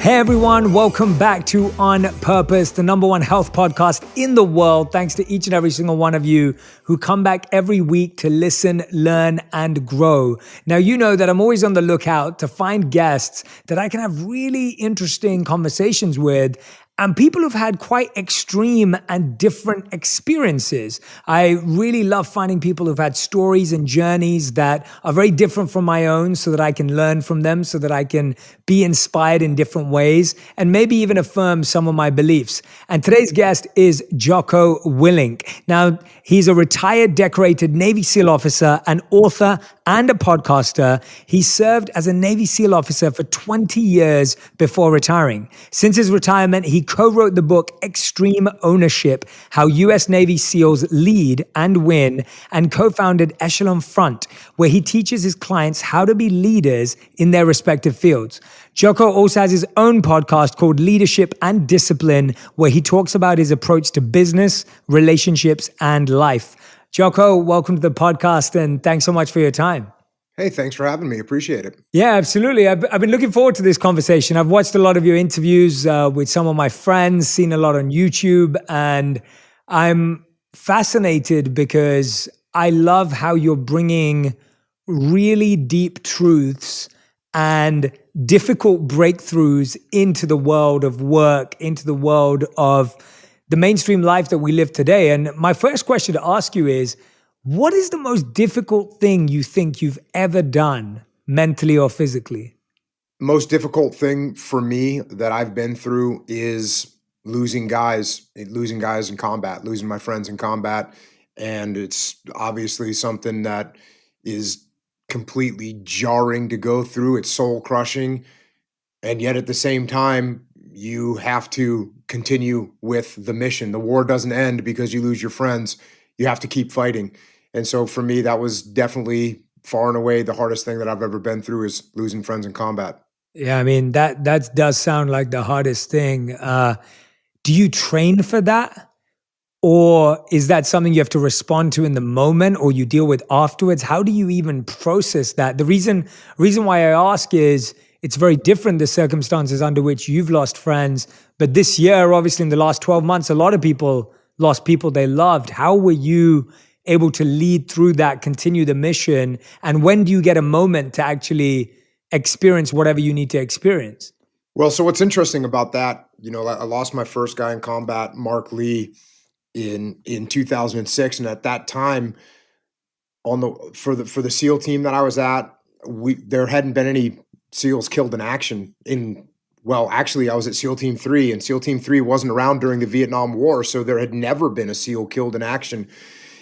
Hey everyone, welcome back to On Purpose, the number one health podcast in the world. Thanks to each and every single one of you who come back every week to listen, learn, and grow. Now, you know that I'm always on the lookout to find guests that I can have really interesting conversations with, and people who've had quite extreme and different experiences. I really love finding people who've had stories and journeys that are very different from my own so that I can learn from them, so that I can be inspired in different ways, and maybe even affirm some of my beliefs. And today's guest is Jocko Willink. Now, he's a retired decorated Navy SEAL officer, an author, and a podcaster. He served as a Navy SEAL officer for 20 years before retiring. Since his retirement, he co-wrote the book Extreme Ownership: How U.S. Navy SEALs Lead and Win, and co-founded Echelon Front, where he teaches his clients how to be leaders in their respective fields. Jocko also has his own podcast called Leadership and Discipline, where he talks about his approach to business, relationships, and life. Jocko, welcome to the podcast, and thanks so much for your time. Hey, thanks for having me. Appreciate it. Yeah, absolutely. I've been looking forward to this conversation. I've watched a lot of your interviews with some of my friends, seen a lot on YouTube, and I'm fascinated because I love how you're bringing really deep truths and difficult breakthroughs into the world of work, into the world of the mainstream life that we live today. And my first question to ask you is, what is the most difficult thing you think you've ever done, mentally or physically? Most difficult thing for me that I've been through is losing guys in combat, losing my friends in combat. And it's obviously something that is completely jarring to go through. It's soul crushing. And yet at the same time, you have to continue with the mission. The war doesn't end because you lose your friends. You have to keep fighting. And so for me, that was definitely far and away the hardest thing that I've ever been through, is losing friends in combat. Yeah, I mean, that does sound like the hardest thing. Do you train for that? Or is that something you have to respond to in the moment, or you deal with afterwards? How do you even process that? The reason why I ask is it's very different, the circumstances under which you've lost friends. But this year, obviously in the last 12 months, a lot of people lost people they loved. How were you able to lead through that, continue the mission? And when do you get a moment to actually experience whatever you need to experience? Well, so what's interesting about that, I lost my first guy in combat, Mark Lee, in 2006. And at that time, for the SEAL team that I was at, there hadn't been any SEALs killed in action actually I was at SEAL Team 3, and SEAL Team 3 wasn't around during the Vietnam War. So there had never been a SEAL killed in action.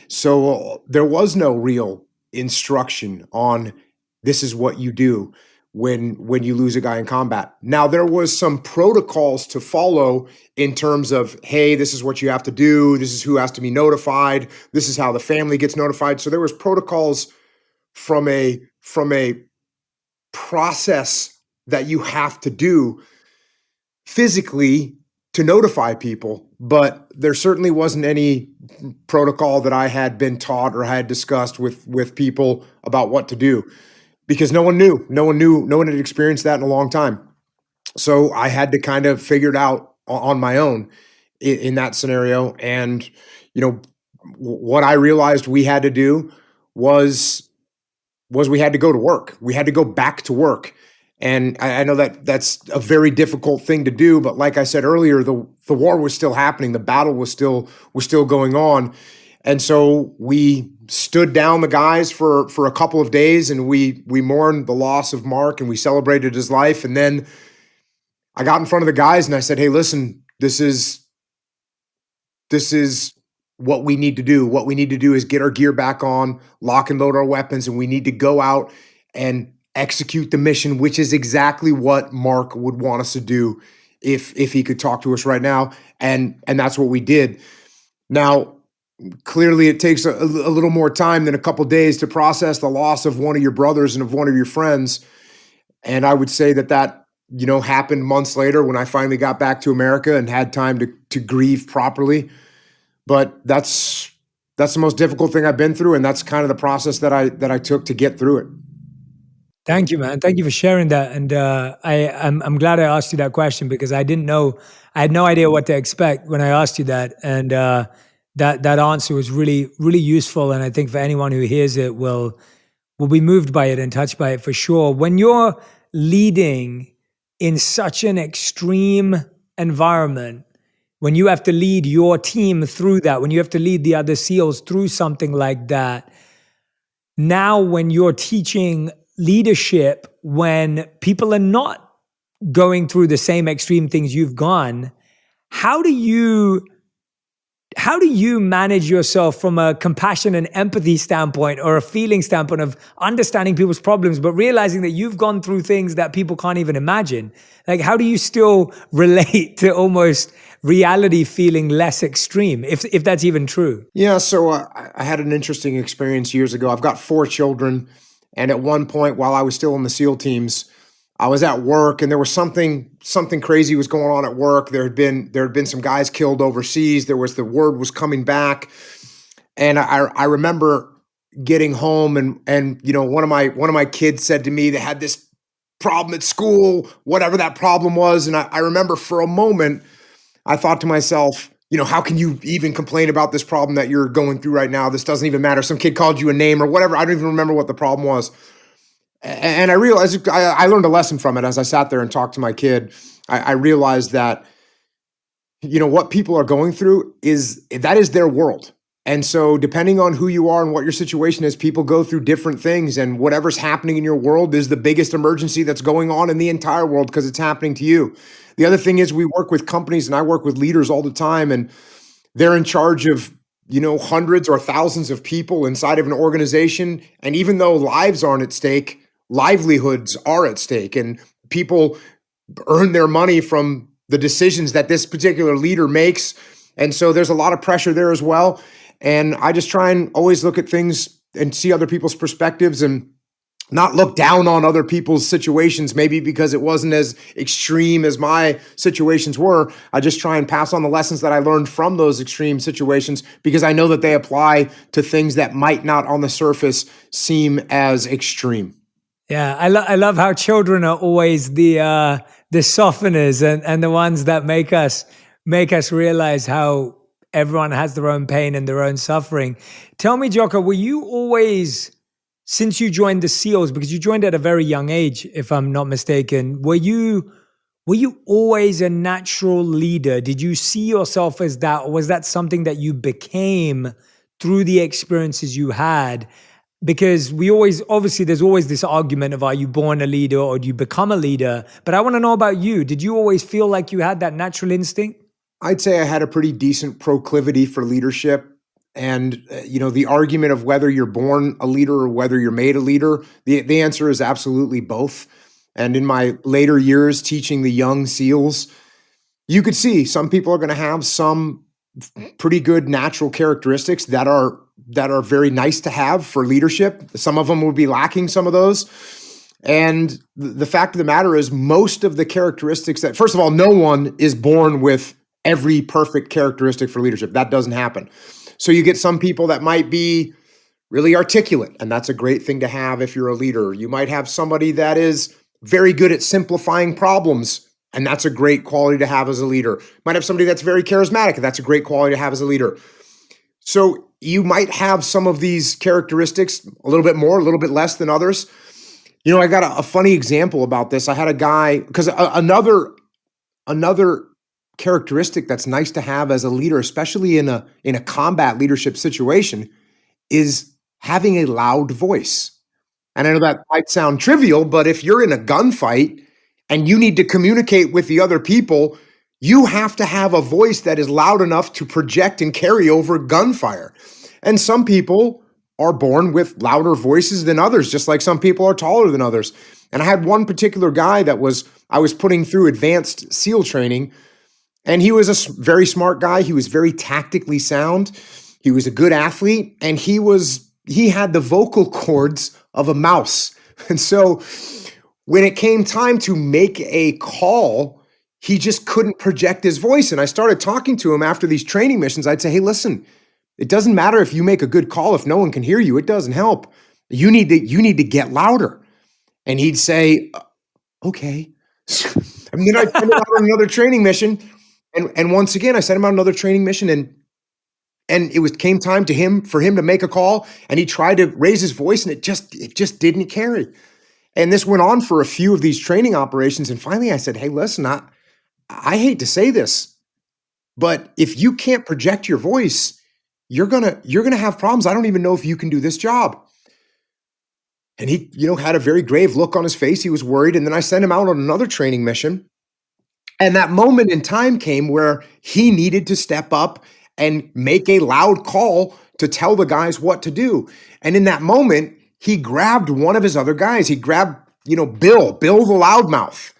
So there was no real instruction on this is what you do when you lose a guy in combat. Now, there was some protocols to follow in terms of, hey, this is what you have to do. This is who has to be notified. This is how the family gets notified. So there was protocols from a process that you have to do physically to notify people, but there certainly wasn't any protocol that I had been taught or had discussed with people about what to do, because no one had experienced that in a long time. So I had to kind of figure it out on my own in that scenario. And, what I realized we had to do was we had to go to work. We had to go back to work. And I know that that's a very difficult thing to do, but like I said earlier, the war was still happening. The battle was still going on. And so we stood down the guys for a couple of days, and we mourned the loss of Mark, and we celebrated his life. And then I got in front of the guys and I said, hey, listen, this is what we need to do. What we need to do is get our gear back on, lock and load our weapons, and we need to go out and execute the mission, which is exactly what Mark would want us to do if he could talk to us right now. And that's what we did. Now, clearly it takes a little more time than a couple days to process the loss of one of your brothers and of one of your friends. And I would say that happened months later when I finally got back to America and had time to grieve properly. But that's the most difficult thing I've been through, and that's kind of the process that I took to get through it. Thank you, man. Thank you for sharing that. And I'm glad I asked you that question because I didn't know, I had no idea what to expect when I asked you that. And that answer was really, really useful. And I think for anyone who hears it will be moved by it and touched by it for sure. When you're leading in such an extreme environment, when you have to lead your team through that, when you have to lead the other SEALs through something like that, now when you're teaching leadership, when people are not going through the same extreme things you've gone, how do you manage yourself from a compassion and empathy standpoint or a feeling standpoint of understanding people's problems, but realizing that you've gone through things that people can't even imagine? Like, how do you still relate to almost reality feeling less extreme, if that's even true? Yeah, so I had an interesting experience years ago. I've got 4 children, and at one point, while I was still in the SEAL teams, I was at work, and there was something crazy was going on at work. There had been some guys killed overseas. The word was coming back, and I remember getting home, and one of my kids said to me they had this problem at school, whatever that problem was, and I remember for a moment I thought to myself, how can you even complain about this problem that you're going through right now? This doesn't even matter. Some kid called you a name or whatever. I don't even remember what the problem was. And I realized I learned a lesson from it as I sat there and talked to my kid. I realized that, what people are going through is their world. And so depending on who you are and what your situation is, people go through different things, and whatever's happening in your world is the biggest emergency that's going on in the entire world because it's happening to you. The other thing is we work with companies and I work with leaders all the time, and they're in charge of, hundreds or thousands of people inside of an organization. And even though lives aren't at stake, livelihoods are at stake, and people earn their money from the decisions that this particular leader makes. And so there's a lot of pressure there as well. And I just try and always look at things and see other people's perspectives and not look down on other people's situations, maybe because it wasn't as extreme as my situations were. I just try and pass on the lessons that I learned from those extreme situations because I know that they apply to things that might not on the surface seem as extreme. Yeah, I love how children are always the softeners and the ones that make us realize how everyone has their own pain and their own suffering. Tell me, Jocko, were you always, since you joined the SEALs, because you joined at a very young age, if I'm not mistaken, were you always a natural leader? Did you see yourself as that, or was that something that you became through the experiences you had? Because obviously there's always this argument of, are you born a leader or do you become a leader? But I want to know about you. Did you always feel like you had that natural instinct? I'd say I had a pretty decent proclivity for leadership. And, the argument of whether you're born a leader or whether you're made a leader, the answer is absolutely both. And in my later years teaching the young SEALs, you could see some people are going to have some pretty good natural characteristics that are very nice to have for leadership. Some of them would be lacking some of those. And the fact of the matter is most of the characteristics that, first of all, no one is born with every perfect characteristic for leadership. That doesn't happen. So you get some people that might be really articulate, and that's a great thing to have if you're a leader. You might have somebody that is very good at simplifying problems, and that's a great quality to have as a leader. You might have somebody that's very charismatic, and that's a great quality to have as a leader. So you might have some of these characteristics, a little bit more, a little bit less than others. I got a funny example about this. I had a guy, because another characteristic that's nice to have as a leader, especially in a combat leadership situation, is having a loud voice. And I know that might sound trivial, but if you're in a gunfight and you need to communicate with the other people, you have to have a voice that is loud enough to project and carry over gunfire. And some people are born with louder voices than others, just like some people are taller than others. And I had one particular guy I was putting through advanced SEAL training, and he was a very smart guy. He was very tactically sound. He was a good athlete, and he had the vocal cords of a mouse. And so when it came time to make a call, he just couldn't project his voice. And I started talking to him after these training missions. I'd say, hey, listen, it doesn't matter if you make a good call. If no one can hear you, it doesn't help. You need to get louder. And he'd say, okay. And then I'd send him out on another training mission. And once again, I sent him out on another training mission, and came time for him to make a call, and he tried to raise his voice, and it just didn't carry. And this went on for a few of these training operations. And finally I said, hey, listen, I hate to say this, but if you can't project your voice, you're gonna have problems. I don't even know if you can do this job. And he, had a very grave look on his face. He was worried. And then I sent him out on another training mission. And that moment in time came where he needed to step up and make a loud call to tell the guys what to do. And in that moment, he grabbed one of his other guys. He grabbed, Bill the loudmouth.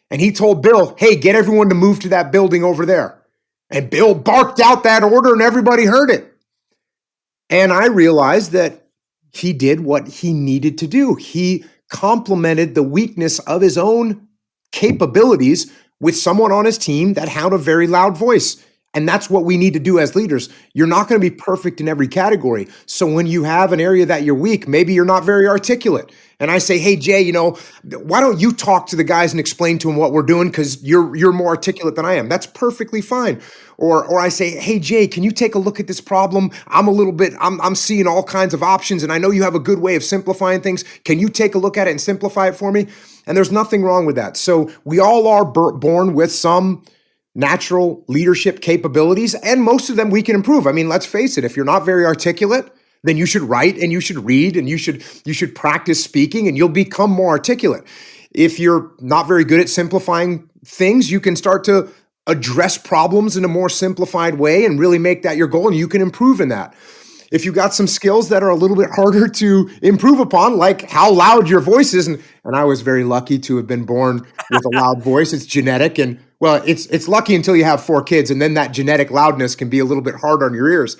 And he told Bill, hey, get everyone to move to that building over there. And Bill barked out that order and everybody heard it. And I realized that he did what he needed to do. He complemented the weakness of his own capabilities with someone on his team that had a very loud voice. And that's what we need to do as leaders. You're not going to be perfect in every category. So when you have an area that you're weak, maybe you're not very articulate. And I say, hey, Jay, why don't you talk to the guys and explain to them what we're doing, because you're more articulate than I am. That's perfectly fine. Or I say, hey, Jay, can you take a look at this problem? I'm seeing all kinds of options, and I know you have a good way of simplifying things. Can you take a look at it and simplify it for me? And there's nothing wrong with that. So we all are born with some natural leadership capabilities, and most of them we can improve. I mean, let's face it, if you're not very articulate, then you should write and you should read and you should practice speaking, and you'll become more articulate. If you're not very good at simplifying things, you can start to address problems in a more simplified way and really make that your goal, and you can improve in that. If you got some skills that are a little bit harder to improve upon, like how loud your voice is, and I was very lucky to have been born with a loud voice. It's genetic, and well, it's lucky until you have 4 kids, and then that genetic loudness can be a little bit hard on your ears.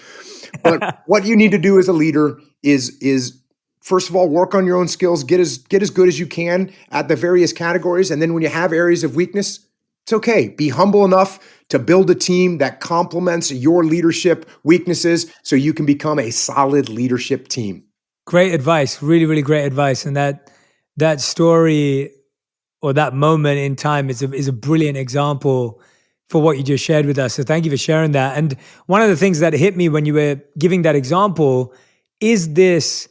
But what you need to do as a leader is first of all, work on your own skills, get as good as you can at the various categories, and then when you have areas of weakness, it's okay. Be humble enough to build a team that complements your leadership weaknesses so you can become a solid leadership team. Great advice. Really, really great advice. And that story or that moment in time is a brilliant example for what you just shared with us. So thank you for sharing that. And one of the things that hit me when you were giving that example is this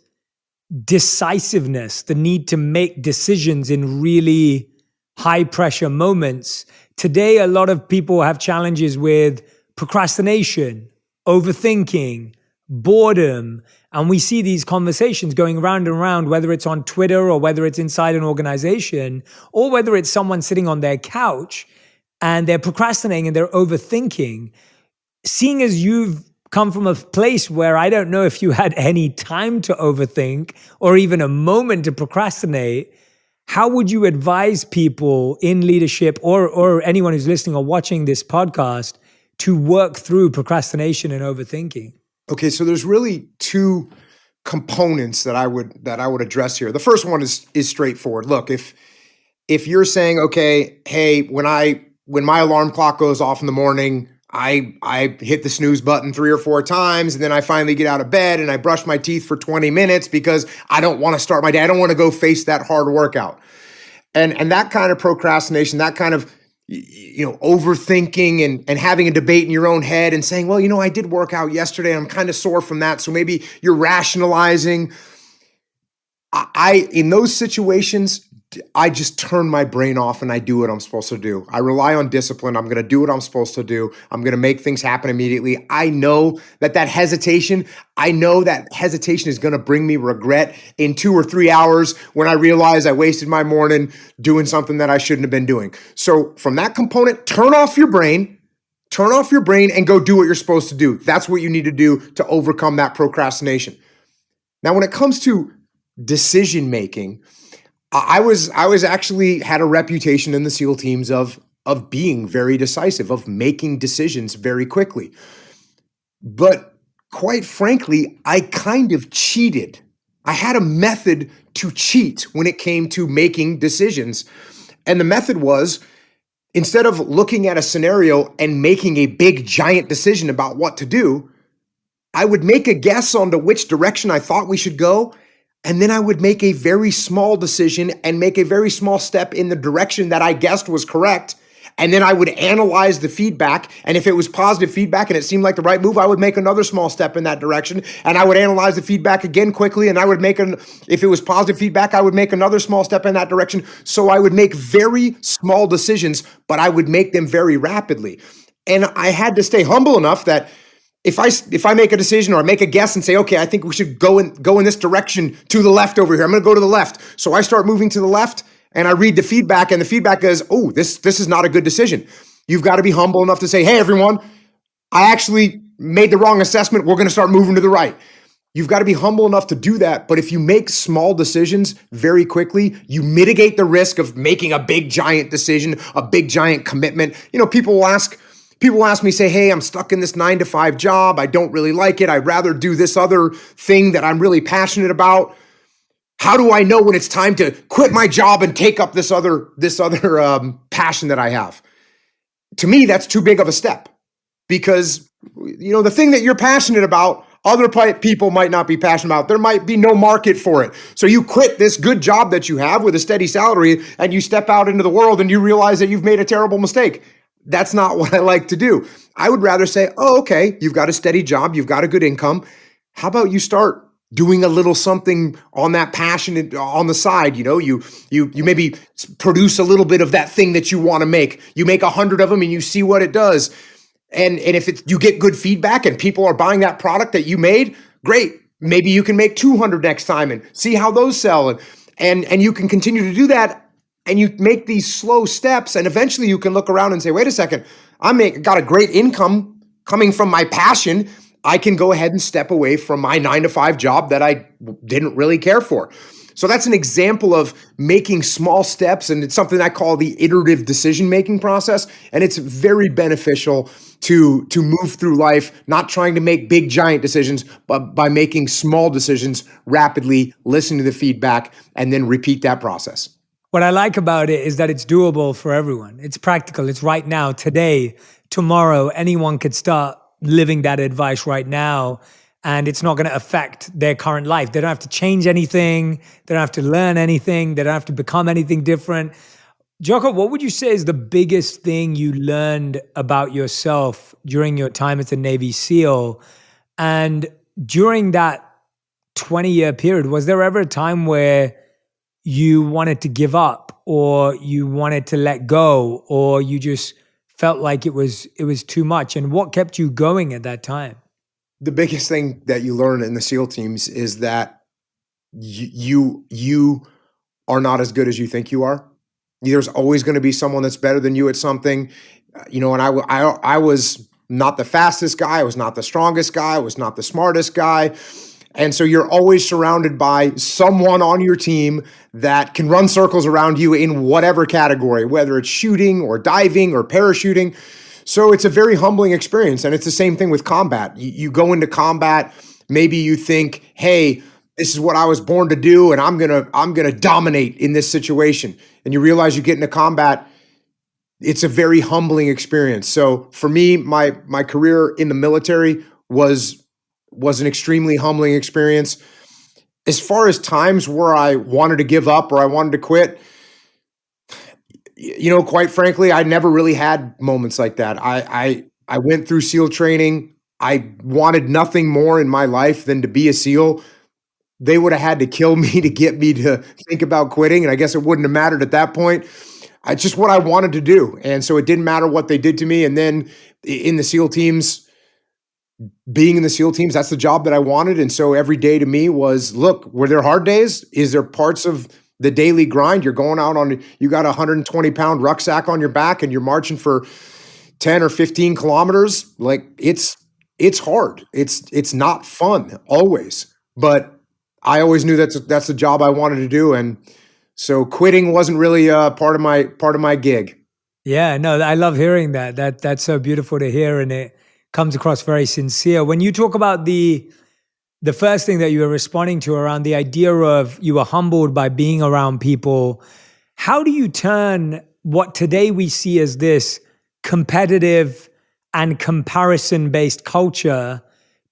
decisiveness, the need to make decisions in really high pressure moments. Today, a lot of people have challenges with procrastination, overthinking, boredom. And we see these conversations going round and round, whether it's on Twitter or whether it's inside an organization, or whether it's someone sitting on their couch and they're procrastinating and they're overthinking. Seeing as you've come from a place where I don't know if you had any time to overthink or even a moment to procrastinate, how would you advise people in leadership or anyone who's listening or watching this podcast to work through procrastination and overthinking? Okay, so there's really 2 components that I would address here. The first one is straightforward. Look, if you're saying, okay, hey, when my alarm clock goes off in the morning, I hit the snooze button 3 or 4 times, and then I finally get out of bed and I brush my teeth for 20 minutes because I don't want to start my day. I don't want to go face that hard workout. And that kind of procrastination, that kind of overthinking and having a debate in your own head and saying, well, I did work out yesterday and I'm kind of sore from that. So maybe you're rationalizing. In those situations, I just turn my brain off and I do what I'm supposed to do. I rely on discipline. I'm going to do what I'm supposed to do. I'm going to make things happen immediately. I know that hesitation is going to bring me regret in 2 or 3 hours when I realize I wasted my morning doing something that I shouldn't have been doing. So from that component, turn off your brain and go do what you're supposed to do. That's what you need to do to overcome that procrastination. Now, when it comes to decision making, I was actually had a reputation in the SEAL teams of being very decisive, of making decisions very quickly. But quite frankly, I kind of cheated. I had a method to cheat when it came to making decisions. And the method was, instead of looking at a scenario and making a big giant decision about what to do, I would make a guess on to which direction I thought we should go. And then I would make a very small decision and make a very small step in the direction that I guessed was correct. And then I would analyze the feedback. And if it was positive feedback and it seemed like the right move, I would make another small step in that direction. And I would analyze the feedback again quickly. And I would if it was positive feedback, I would make another small step in that direction. So I would make very small decisions, but I would make them very rapidly. And I had to stay humble enough that if I make a decision or I make a guess and say, okay, I think we should go in this direction to the left over here. I'm going to go to the left. So I start moving to the left and I read the feedback and the feedback is, oh, this is not a good decision. You've got to be humble enough to say, hey, everyone, I actually made the wrong assessment. We're going to start moving to the right. You've got to be humble enough to do that. But if you make small decisions very quickly, you mitigate the risk of making a big, giant decision, a big, giant commitment. People will ask me, say, hey, I'm stuck in this 9-to-5 job. I don't really like it. I'd rather do this other thing that I'm really passionate about. How do I know when it's time to quit my job and take up this other passion that I have? To me, that's too big of a step because, the thing that you're passionate about, other people might not be passionate about. There might be no market for it. So you quit this good job that you have with a steady salary and you step out into the world and you realize that you've made a terrible mistake. That's not what I like to do. I would rather say, oh, okay, you've got a steady job, you've got a good income. How about you start doing a little something on that passion on the side? You maybe produce a little bit of that thing that you want to make. You make 100 of them and you see what it does. And if you get good feedback and people are buying that product that you made, great. Maybe you can make 200 next time and see how those sell. And you can continue to do that. And you make these slow steps, and eventually you can look around and say, wait a second, got a great income coming from my passion. I can go ahead and step away from my 9-to-5 job that I didn't really care for. So that's an example of making small steps, and it's something I call the iterative decision-making process. And it's very beneficial to move through life, not trying to make big, giant decisions, but by making small decisions rapidly, listening to the feedback, and then repeat that process. What I like about it is that it's doable for everyone. It's practical. It's right now, today, tomorrow. Anyone could start living that advice right now, and it's not going to affect their current life. They don't have to change anything. They don't have to learn anything. They don't have to become anything different. Jocko, what would you say is the biggest thing you learned about yourself during your time as a Navy SEAL? And during that 20-year period, was there ever a time where you wanted to give up, or you wanted to let go, or you just felt like it was too much? And what kept you going at that time? The biggest thing that you learn in the SEAL teams is that you are not as good as you think you are. There's always going to be someone that's better than you at something. And I was not the fastest guy. I was not the strongest guy. I was not the smartest guy. And so you're always surrounded by someone on your team that can run circles around you in whatever category, whether it's shooting or diving or parachuting. So it's a very humbling experience. And it's the same thing with combat. You go into combat, maybe you think, hey, this is what I was born to do, and I'm gonna dominate in this situation. And you realize you get into combat, it's a very humbling experience. So for me, my career in the military was an extremely humbling experience. As far as times where I wanted to give up or I wanted to quit, quite frankly, I never really had moments like that. I went through SEAL training. I wanted nothing more in my life than to be a SEAL. They would have had to kill me to get me to think about quitting, and I guess it wouldn't have mattered at that point. It's just what I wanted to do. And so it didn't matter what they did to me. And then in the SEAL teams, being in the SEAL teams, that's the job that I wanted. And so every day to me was, look, were there hard days? Is there parts of the daily grind? You're going out you got a 120-pound rucksack on your back and you're marching for 10 or 15 kilometers. Like it's hard. It's not fun always, but I always knew that's the job I wanted to do. And so quitting wasn't really part of my gig. Yeah, no, I love hearing that. That's so beautiful to hear, and it comes across very sincere. When you talk about the first thing that you were responding to around the idea of you were humbled by being around people, how do you turn what today we see as this competitive and comparison-based culture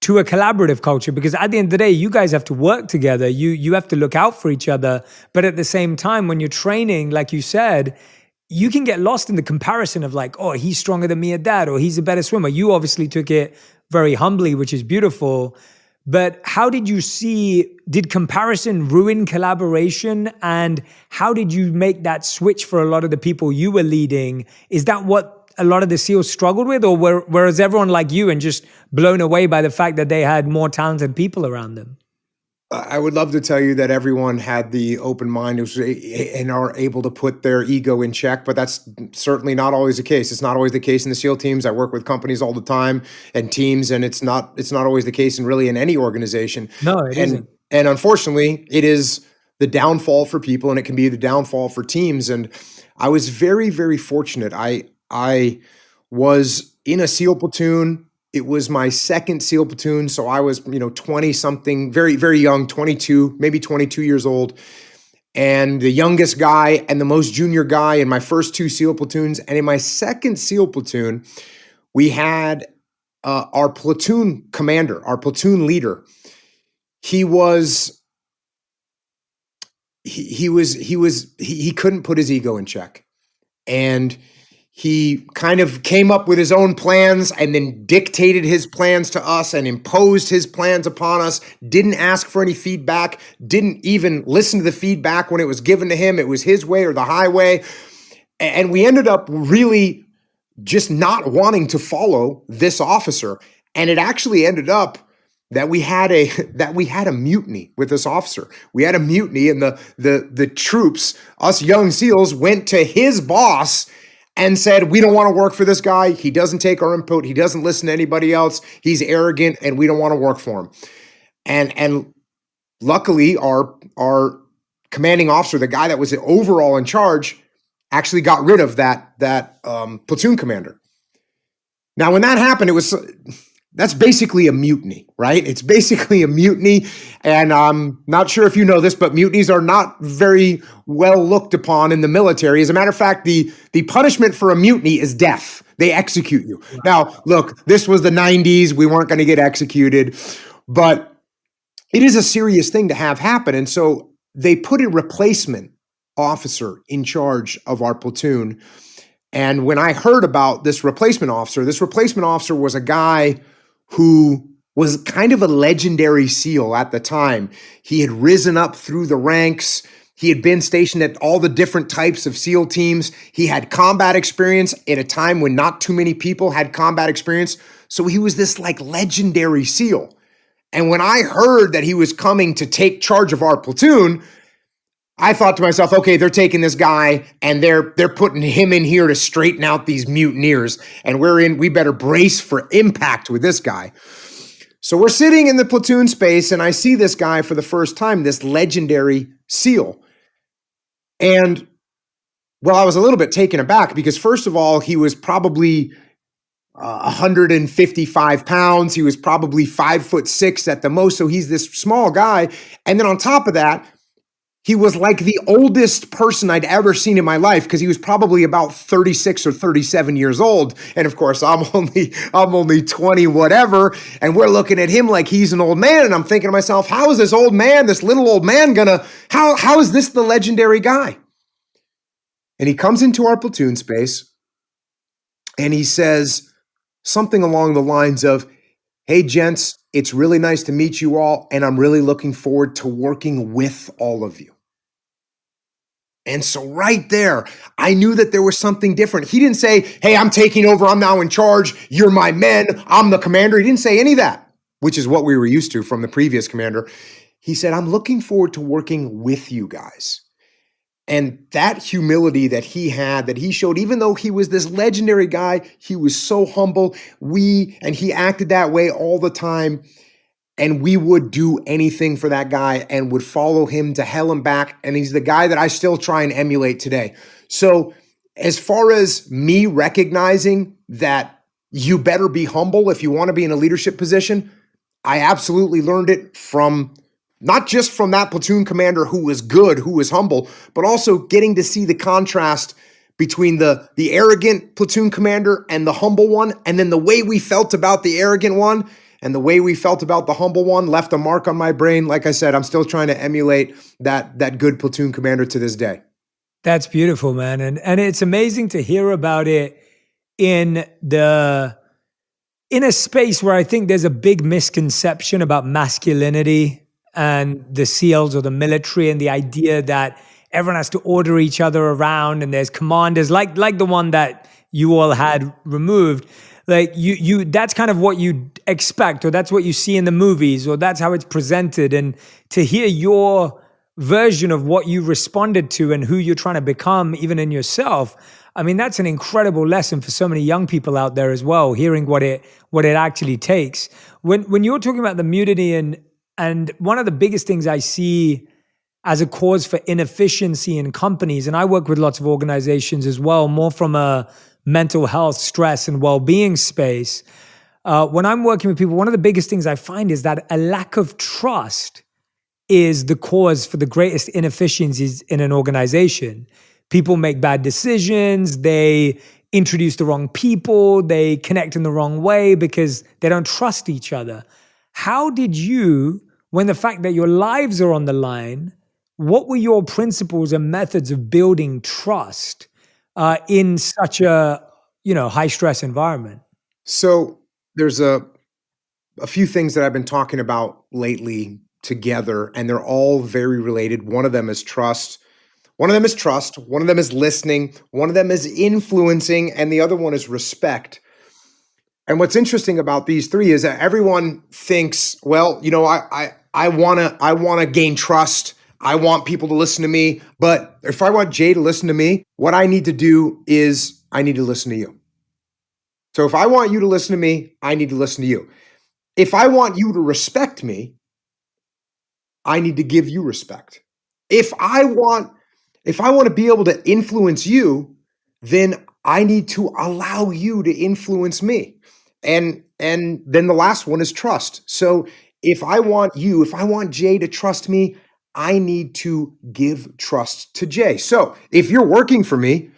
to a collaborative culture? Because at the end of the day, you guys have to work together. You have to look out for each other. But at the same time, when you're training, like you said, you can get lost in the comparison of like, oh, he's stronger than me at that, or he's a better swimmer. You obviously took it very humbly, which is beautiful. But how did you see, did comparison ruin collaboration? And how did you make that switch for a lot of the people you were leading? Is that what a lot of the SEALs struggled with? Or whereas everyone like you and just blown away by the fact that they had more talented people around them? I would love to tell you that everyone had the open mind and are able to put their ego in check, but that's certainly not always the case. It's not always the case in the SEAL teams. I work with companies all the time and teams, and it's not always the case in any organization. No, it isn't. And unfortunately, it is the downfall for people, and it can be the downfall for teams. And I was very, very fortunate. I was in a SEAL platoon. It was my second SEAL platoon. So I was, 20 something, very, very young, 22, maybe 22 years old. And the youngest guy and the most junior guy in my first two SEAL platoons. And in my second SEAL platoon, we had our platoon commander, our platoon leader. He couldn't put his ego in check. And he kind of came up with his own plans and then dictated his plans to us and imposed his plans upon us, didn't ask for any feedback, didn't even listen to the feedback when it was given to him. It was his way or the highway. And we ended up really just not wanting to follow this officer. And it actually ended up that we had a mutiny with this officer. We had a mutiny, and the troops, us young SEALs, went to his boss and said, we don't want to work for this guy. He doesn't take our input. He doesn't listen to anybody else. He's arrogant, and we don't want to work for him. And luckily, our commanding officer, the guy that was overall in charge, actually got rid of that platoon commander. Now, when that happened, that's basically a mutiny, right? It's basically a mutiny. And I'm not sure if you know this, but mutinies are not very well looked upon in the military. As a matter of fact, the punishment for a mutiny is death. They execute you. Wow. Now, look, this was the 90s. We weren't going to get executed, but it is a serious thing to have happen. And so they put a replacement officer in charge of our platoon. And when I heard about this replacement officer was a guy who was kind of a legendary SEAL at the time. He had risen up through the ranks. He had been stationed at all the different types of SEAL teams. He had combat experience at a time when not too many people had combat experience. So he was this like legendary SEAL. And when I heard that he was coming to take charge of our platoon, I thought to myself, okay, they're taking this guy and they're putting him in here to straighten out these mutineers. And we better brace for impact with this guy. So we're sitting in the platoon space and I see this guy for the first time, this legendary SEAL. And well, I was a little bit taken aback because first of all, he was probably 155 pounds. He was probably 5'6" at the most. So he's this small guy. And then on top of that, he was like the oldest person I'd ever seen in my life because he was probably about 36 or 37 years old. And of course, I'm only 20 whatever. And we're looking at him like he's an old man. And I'm thinking to myself, how is this little old man how is this the legendary guy? And he comes into our platoon space and he says something along the lines of, hey, gents, it's really nice to meet you all, and I'm really looking forward to working with all of you. And so right there, I knew that there was something different. He didn't say, hey, I'm taking over. I'm now in charge. You're my men. I'm the commander. He didn't say any of that, which is what we were used to from the previous commander. He said, I'm looking forward to working with you guys. And that humility that he had, that he showed, even though he was this legendary guy, he was so humble. And he acted that way all the time. And we would do anything for that guy and would follow him to hell and back. And he's the guy that I still try and emulate today. So as far as me recognizing that you better be humble if you want to be in a leadership position, I absolutely learned it from not just from that platoon commander who was good, who was humble, but also getting to see the contrast between the arrogant platoon commander and the humble one, and then the way we felt about the arrogant one, And the way we felt about the humble one left a mark on my brain. Like I said, I'm still trying to emulate that good platoon commander to this day. That's beautiful, man. And it's amazing to hear about it in a space where I think there's a big misconception about masculinity and the SEALs or the military, and the idea that everyone has to order each other around and there's commanders like the one that you all had removed. Like you that's kind of what you expect, or that's what you see in the movies, or that's how it's presented. And to hear your version of what you responded to and who you're trying to become, even in yourself, I mean, that's an incredible lesson for so many young people out there as well, hearing what it actually takes. When you're talking about the mutiny, and one of the biggest things I see as a cause for inefficiency in companies, and I work with lots of organizations as well, more from a mental health, stress, and well-being space. When I'm working with people, one of the biggest things I find is that a lack of trust is the cause for the greatest inefficiencies in an organization. People make bad decisions, they introduce the wrong people, they connect in the wrong way because they don't trust each other. How did you, when the fact that your lives are on the line, what were your principles and methods of building trust in such a high stress environment? So there's a few things that I've been talking about lately together, and they're all very related. One of them is trust. One of them is trust. One of them is listening. One of them is influencing, and the other one is respect. And what's interesting about these three is that everyone thinks, well, I wanna gain trust. I want people to listen to me. But if I want Jay to listen to me, what I need to do is I need to listen to you. So if I want you to listen to me, I need to listen to you. If I want you to respect me, I need to give you respect. If I want to be able to influence you, then I need to allow you to influence me. And then the last one is trust. So if I want Jay to trust me, I need to give trust to Jay. So if you're working for me,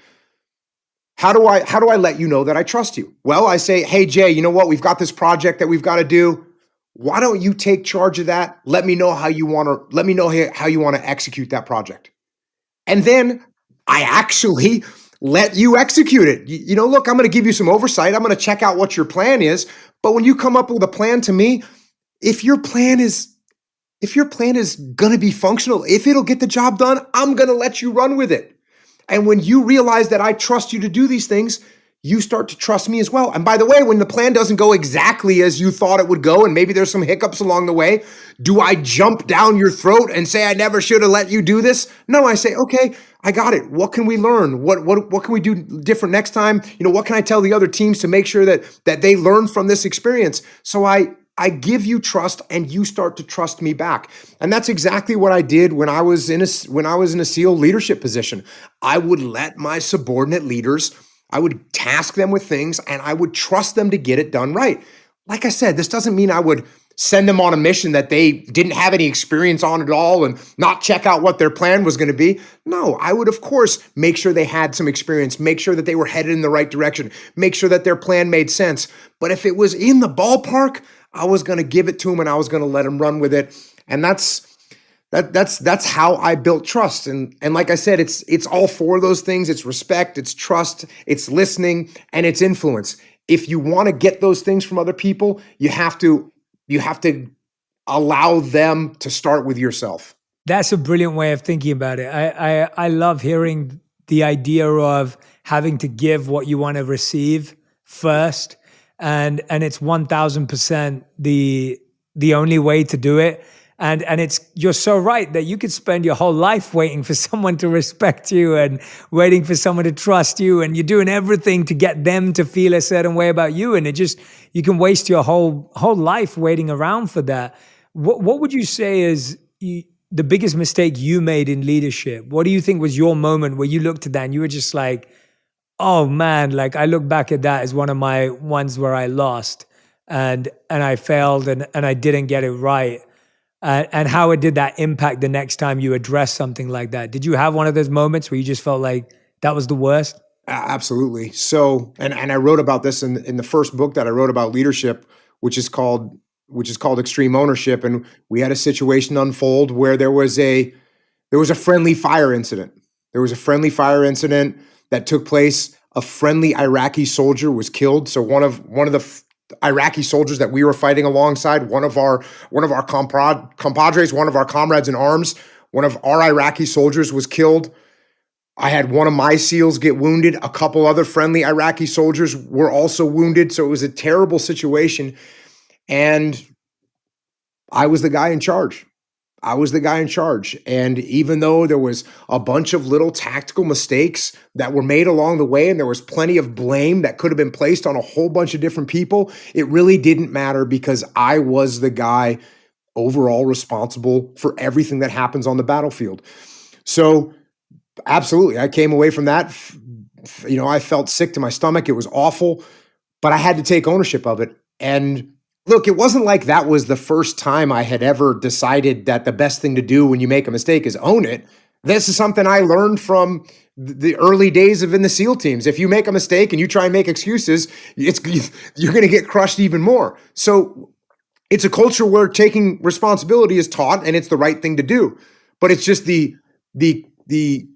how do I let you know that I trust you? Well, I say, hey Jay, you know what? We've got this project that we've got to do. Why don't you take charge of that? Let me know how you want to execute that project. And then I actually let you execute it. Look, I'm going to give you some oversight. I'm going to check out what your plan is. But when you come up with a plan to me, if your plan is going to be functional, if it'll get the job done, I'm going to let you run with it. And when you realize that I trust you to do these things, you start to trust me as well. And by the way, when the plan doesn't go exactly as you thought it would go, and maybe there's some hiccups along the way, do I jump down your throat and say, I never should have let you do this? No, I say, okay, I got it. What can we learn? What can we do different next time? What can I tell the other teams to make sure that they learn from this experience? So I give you trust, and you start to trust me back. And that's exactly what I did when I was in a SEAL leadership position. I would let my subordinate leaders, I would task them with things, and I would trust them to get it done right. Like I said, this doesn't mean I would send them on a mission that they didn't have any experience on at all and not check out what their plan was going to be. No, I would, of course, make sure they had some experience, make sure that they were headed in the right direction, make sure that their plan made sense. But if it was in the ballpark, I was going to give it to them, and I was going to let them run with it. And that's how I built trust. And like I said, it's all four of those things. It's respect, it's trust, it's listening, and it's influence. If you want to get those things from other people, you have to allow them to start with yourself. That's a brilliant way of thinking about it. I love hearing the idea of having to give what you want to receive first. And it's 1000% the only way to do it. And you're so right that you could spend your whole life waiting for someone to respect you and waiting for someone to trust you, and you're doing everything to get them to feel a certain way about you, and you can waste your whole life waiting around for that. What would you say is the biggest mistake you made in leadership? What do you think was your moment where you looked at that and you were just like, oh man, like I look back at that as one of my ones where I lost and I failed and I didn't get it right? And how did that impact the next time you address something like that? Did you have one of those moments where you just felt like that was the worst? Absolutely. So, and I wrote about this in the first book that I wrote about leadership, which is called which is called extreme ownership. And we had a situation unfold where there was a friendly fire incident. There was a friendly fire incident that took place. A friendly Iraqi soldier was killed. So one of the Iraqi soldiers that we were fighting alongside, one of our compadres, one of our comrades in arms, one of our Iraqi soldiers was killed. I had one of my SEALs get wounded. A couple other friendly Iraqi soldiers were also wounded. So it was a terrible situation. And I was the guy in charge. And even though there was a bunch of little tactical mistakes that were made along the way, and there was plenty of blame that could have been placed on a whole bunch of different people, it really didn't matter because I was the guy overall responsible for everything that happens on the battlefield. So absolutely, I came away from that. I felt sick to my stomach. It was awful, but I had to take ownership of it. And look, it wasn't like that was the first time I had ever decided that the best thing to do when you make a mistake is own it. This is something I learned from the early days of in the SEAL teams. If you make a mistake and you try and make excuses, you're going to get crushed even more. So it's a culture where taking responsibility is taught and it's the right thing to do. But it's just the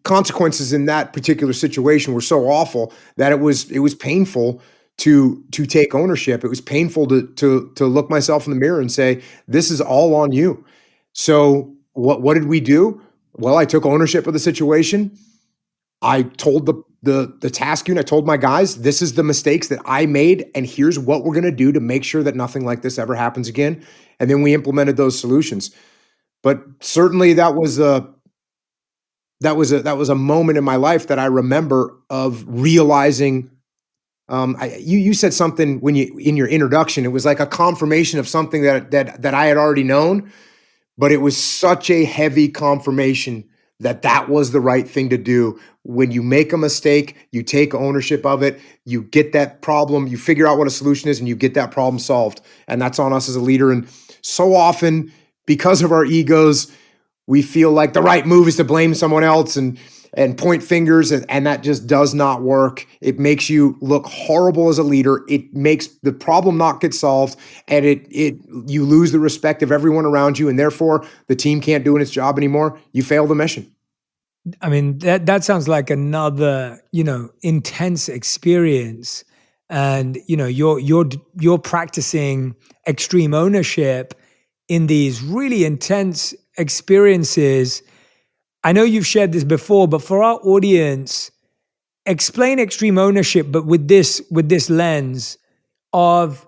consequences in that particular situation were so awful that it was painful to take ownership. It was painful to look myself in the mirror and say, this is all on you. So what did we do? Well, I took ownership of the situation. I told the task unit, I told my guys, this is the mistakes that I made, and here's what we're going to do to make sure that nothing like this ever happens again. And then we implemented those solutions. But certainly that was a moment in my life that I remember of realizing. You said something in your introduction. It was like a confirmation of something that I had already known, but it was such a heavy confirmation that was the right thing to do. When you make a mistake, you take ownership of it, you get that problem, you figure out what a solution is, and you get that problem solved. And that's on us as a leader. And so often, because of our egos, we feel like the right move is to blame someone else and point fingers, and that just does not work. It makes you look horrible as a leader. It makes the problem not get solved, and you lose the respect of everyone around you, and therefore the team can't do its job anymore. You fail the mission. I mean, that sounds like another, intense experience. And, you're practicing extreme ownership in these really intense experiences. I know you've shared this before, but for our audience, explain extreme ownership, but with this lens of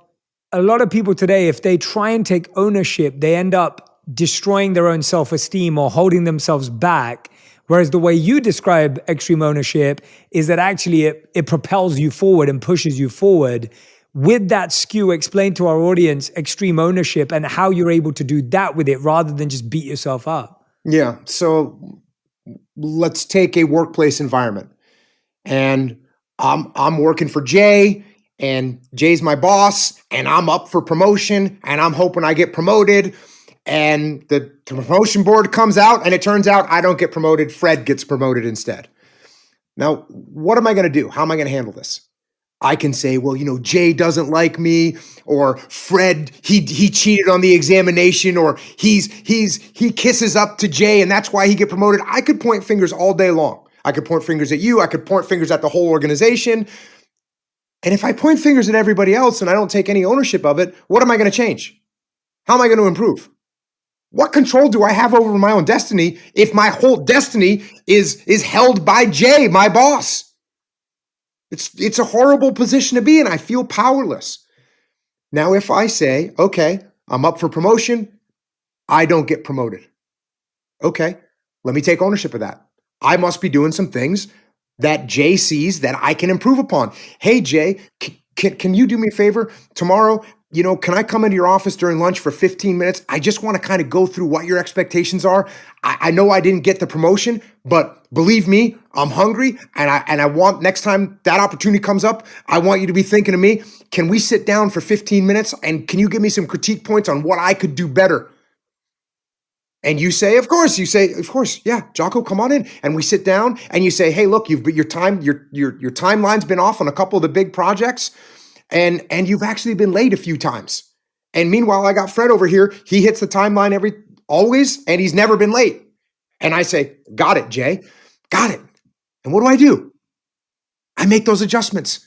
a lot of people today, if they try and take ownership, they end up destroying their own self-esteem or holding themselves back. Whereas the way you describe extreme ownership is that actually it propels you forward and pushes you forward. With that skew, explain to our audience extreme ownership and how you're able to do that with it rather than just beat yourself up. Yeah. So let's take a workplace environment, and I'm working for Jay, and Jay's my boss, and I'm up for promotion, and I'm hoping I get promoted, and the promotion board comes out, and it turns out I don't get promoted. Fred gets promoted instead. Now, what am I going to do? How am I going to handle this? I can say, well, Jay doesn't like me, or Fred, he cheated on the examination, or he kisses up to Jay and that's why he get promoted. I could point fingers all day long. I could point fingers at you. I could point fingers at the whole organization. And if I point fingers at everybody else and I don't take any ownership of it, what am I going to change? How am I going to improve? What control do I have over my own destiny if my whole destiny is held by Jay, my boss? It's a horrible position to be in. I feel powerless. Now, if I say, okay, I'm up for promotion, I don't get promoted. Okay, let me take ownership of that. I must be doing some things that Jay sees that I can improve upon. Hey, Jay, can you do me a favor tomorrow? Can I come into your office during lunch for 15 minutes? I just want to kind of go through what your expectations are. I know I didn't get the promotion, but believe me, I'm hungry, and I want next time that opportunity comes up, I want you to be thinking of me. Can we sit down for 15 minutes, and can you give me some critique points on what I could do better? And you say, of course. You say, of course, yeah, Jocko, come on in. And we sit down, and you say, hey, look, your timeline's been off on a couple of the big projects. And you've actually been late a few times. And meanwhile, I got Fred over here. He hits the timeline always, and he's never been late. And I say, got it, Jay. Got it. And what do? I make those adjustments.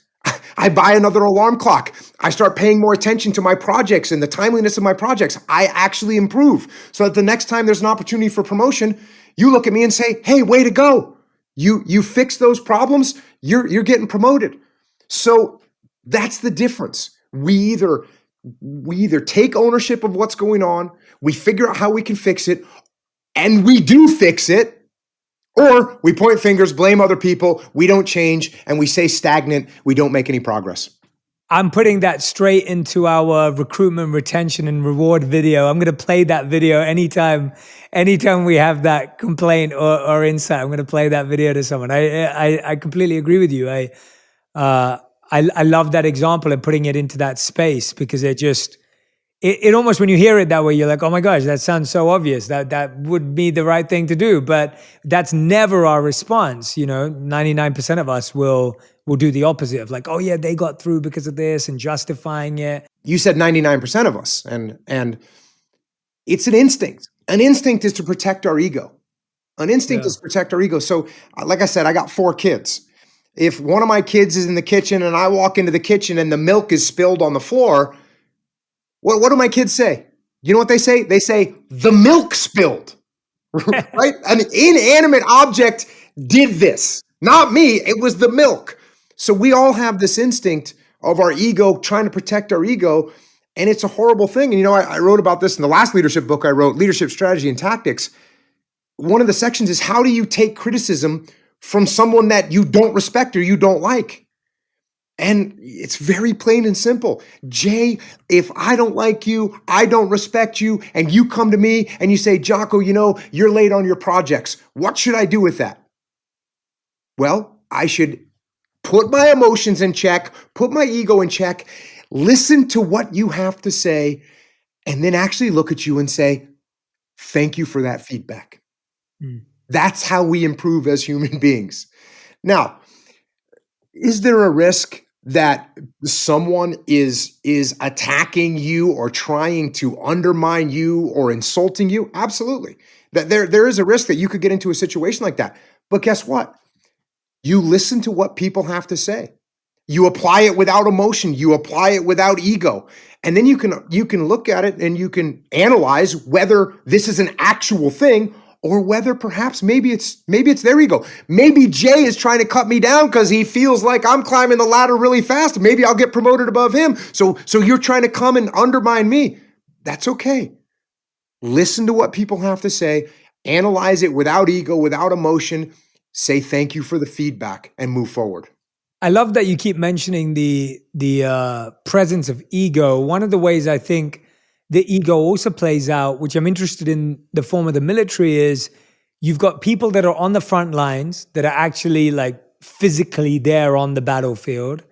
I buy another alarm clock. I start paying more attention to my projects and the timeliness of my projects. I actually improve so that the next time there's an opportunity for promotion, you look at me and say, hey, way to go. You fix those problems, you're getting promoted. So that's the difference. We either take ownership of what's going on, we figure out how we can fix it, and we do fix it, or we point fingers, blame other people, we don't change, and we stay stagnant, we don't make any progress. I'm putting that straight into our recruitment, retention, and reward video. I'm going to play that video anytime we have that complaint or insight. I'm going to play that video to someone. I completely agree with you. I love that example and putting it into that space, because it almost, when you hear it that way, you're like, oh my gosh, that sounds so obvious. That would be the right thing to do. But that's never our response. 99% of us will do the opposite of like, oh yeah, they got through because of this, and justifying it. You said 99% of us, and it's an instinct. An instinct is to protect our ego. An instinct is to protect our ego. So like I said, I got 4 kids. If one of my kids is in the kitchen and I walk into the kitchen and the milk is spilled on the floor, what do my kids say? You know what they say? They say, the milk spilled, right? An inanimate object did this, not me. It was the milk. So we all have this instinct of our ego, trying to protect our ego. And it's a horrible thing. And I wrote about this in the last leadership book I wrote, Leadership Strategy and Tactics. One of the sections is, how do you take criticism from someone that you don't respect or you don't like? And it's very plain and simple. Jay, if I don't like you, I don't respect you, and you come to me and you say, Jocko, you're late on your projects. What should I do with that? Well, I should put my emotions in check, put my ego in check, listen to what you have to say, and then actually look at you and say, thank you for that feedback. That's how we improve as human beings. Now, is there a risk that someone is attacking you or trying to undermine you or insulting you? Absolutely. That there is a risk that you could get into a situation like that. But guess what? You listen to what people have to say. You apply it without emotion. You apply it without ego. And then you can look at it and you can analyze whether this is an actual thing, or whether perhaps maybe it's their ego. Maybe Jay is trying to cut me down because he feels like I'm climbing the ladder really fast. Maybe I'll get promoted above him. So you're trying to come and undermine me. That's okay. Listen to what people have to say. Analyze it without ego, without emotion. Say thank you for the feedback and move forward. I love that you keep mentioning the presence of ego. One of the ways I think the ego also plays out, which I'm interested in the form of the military, is you've got people that are on the front lines that are actually like physically there on the battlefield.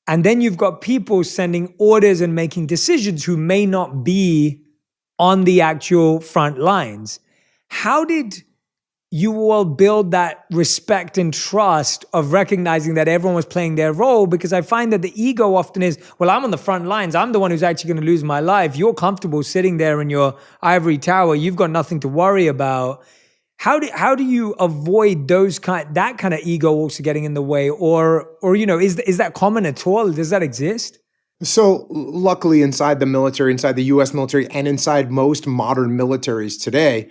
And then you've got people sending orders and making decisions who may not be on the actual front lines. How did you all build that respect and trust of recognizing that everyone was playing their role? Because I find that the ego often is, well, I'm on the front lines. I'm the one who's actually going to lose my life. You're comfortable sitting there in your ivory tower. You've got nothing to worry about. How do you avoid that kind of ego also getting in the way? Or is that common at all? Does that exist? So luckily inside the military, inside the US military, and inside most modern militaries today,